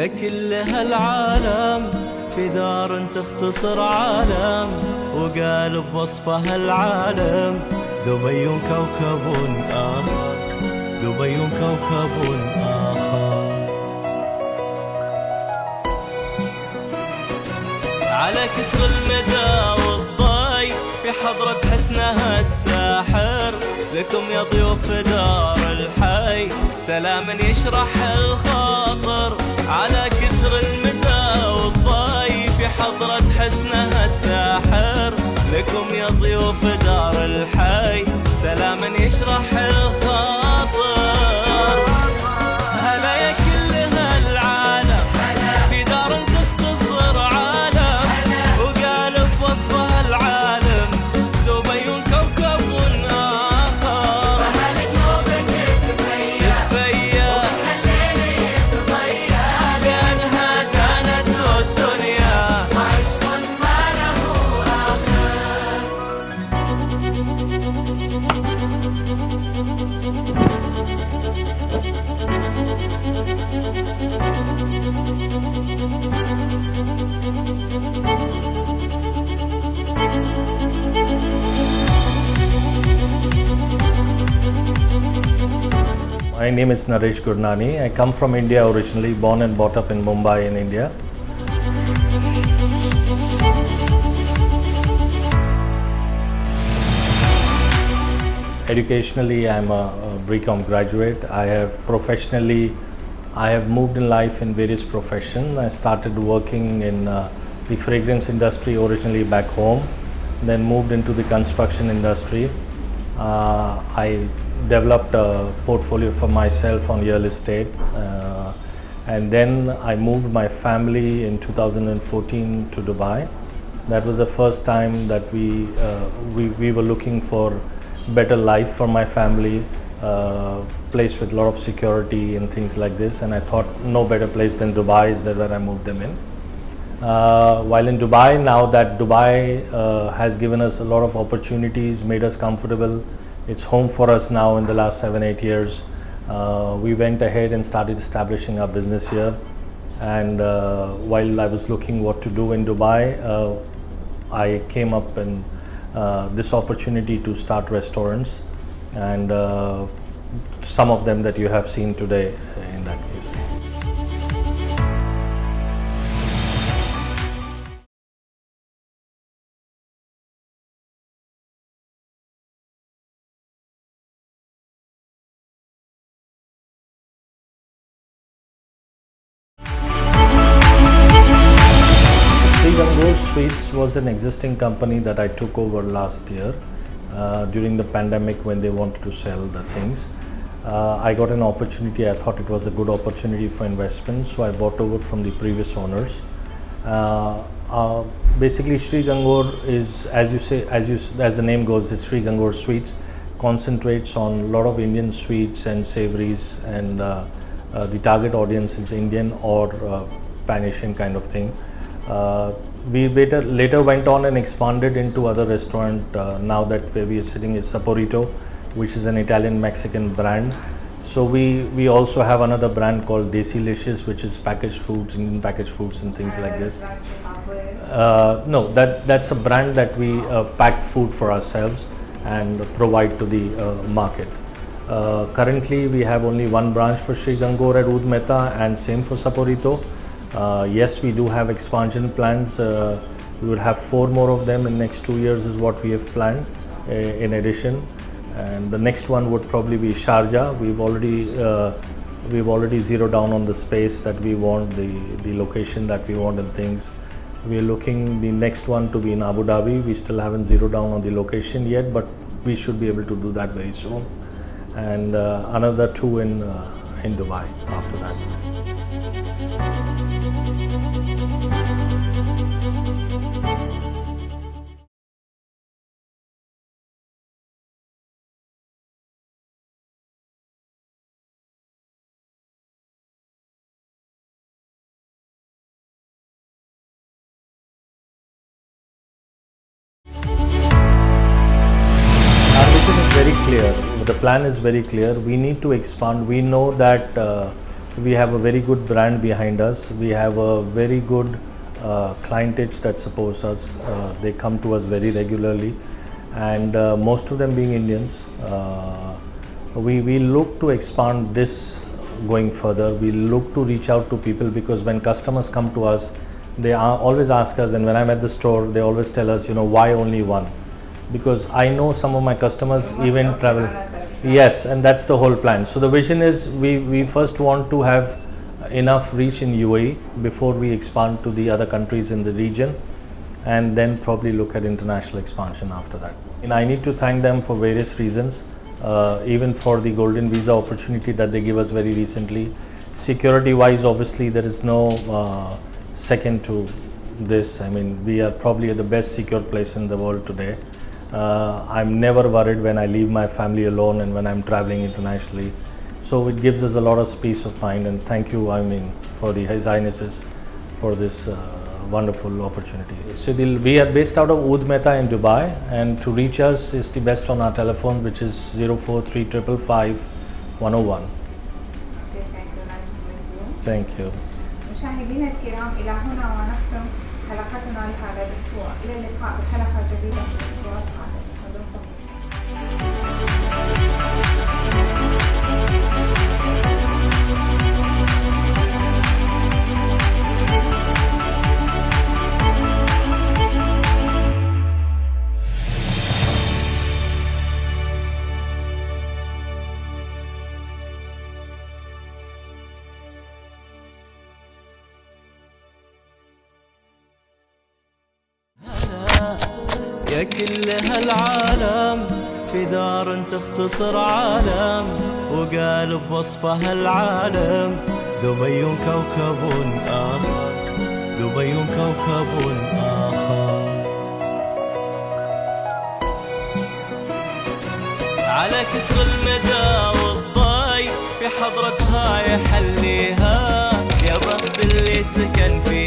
يا كل هالعالم في دار تختصر عالم، وقال بوصفها العالم دبي كوكب آخر، دبي كوكب آخر. على كثر المدى والضي في حضرة حسنها الساحر، لكم يا ضيوف دار الحي سلاما يشرح الخاطر. على كثر المدى والضي في حضرة حسنها الساحر، لكم يا ضيوف دار الحي سلاما يشرح الخاطر. هلا يا كل هالعالم في دار تختصر عالم، وقال بوصفها العالم دبي كوكب آخر. فهلك نوبك تتفيا وبالليل يتضيا، لأنها كانت الدنيا وعشق ما له آخر. My name is Naresh Gurnani. I come from India originally, born and brought up in Mumbai in India. Educationally, I'm a BCom graduate. I have moved in life in various professions. I started working in the fragrance industry originally back home, then moved into the construction industry. I developed a portfolio for myself on real estate, and then I moved my family in 2014 to Dubai. That was the first time that we were looking for better life for my family, place with a lot of security and things like this, and I thought no better place than Dubai is that where I moved them in. While in Dubai, now that Dubai has given us a lot of opportunities, made us comfortable, it's home for us now in the last 7-8 years. We went ahead and started establishing our business here, and while I was looking what to do in Dubai, I came up in this opportunity to start restaurants, and some of them that you have seen today in that case. Sri Gangoor Sweets was an existing company that I took over last year during the pandemic when they wanted to sell the things. I got an opportunity. I thought it was a good opportunity for investment, so I bought over from the previous owners. Basically, Sri Gangoor is, as the name goes, is Sri Gangoor Sweets. Concentrates on a lot of Indian sweets and savories, and the target audience is Indian or Pan-Asian kind of thing. We later went on and expanded into other restaurant. Now that where we are sitting is Saporito, which is an Italian-Mexican brand. So we also have another brand called Desilicious, which is packaged foods, Indian packaged foods and things like this. No, that's a brand that we pack food for ourselves and provide to the market. Currently, we have only one branch for Sri Gangoor at Oud Mehta, and same for Saporito. Yes, we do have expansion plans. We would have 4 more of them in next 2 years is what we have planned in addition. And the next one would probably be Sharjah. We've already zeroed down on the space that we want, the location that we want and things. We are looking the next one to be in Abu Dhabi. We still haven't zeroed down on the location yet, but we should be able to do that very soon. And another 2 in Dubai after that. Our vision is very clear. The plan is very clear. We need to expand. We know that We have a very good brand behind us. We have a very good clientage that supports us. They come to us very regularly, and most of them being Indians. We look to expand this going further. We look to reach out to people, because when customers come to us, they always ask us, and when I'm at the store, they always tell us, why only one? Because I know some of my customers even travel. Yes, and that's the whole plan. So the vision is we first want to have enough reach in UAE before we expand to the other countries in the region, and then probably look at international expansion after that. And I need to thank them for various reasons, even for the golden visa opportunity that they give us very recently. Security wise, obviously there is no second to this. I mean, we are probably at the best secure place in the world today. I'm never worried when I leave my family alone and when I'm traveling internationally. So it gives us a lot of peace of mind, and thank you, for His Highnesses for this wonderful opportunity. So we are based out of Oud Mehta in Dubai, and to reach us is the best on our telephone, which is 04355 101. Okay, thank you. Nice to meet you. Thank you. مشاهدينا الكرام، إلى هنا ونختم حلقتنا لهذا الأسبوع. إلى اللقاء بحلقة جديدة في الأسبوع القادم. يا كل هالعالم في دار تختصر عالم، وقال بوصفها العالم دبي كوكب آخر، دبي كوكب آخر. على كثر المدى والضي في حضرتها يحليها، يا بخت اللي سكن فيها.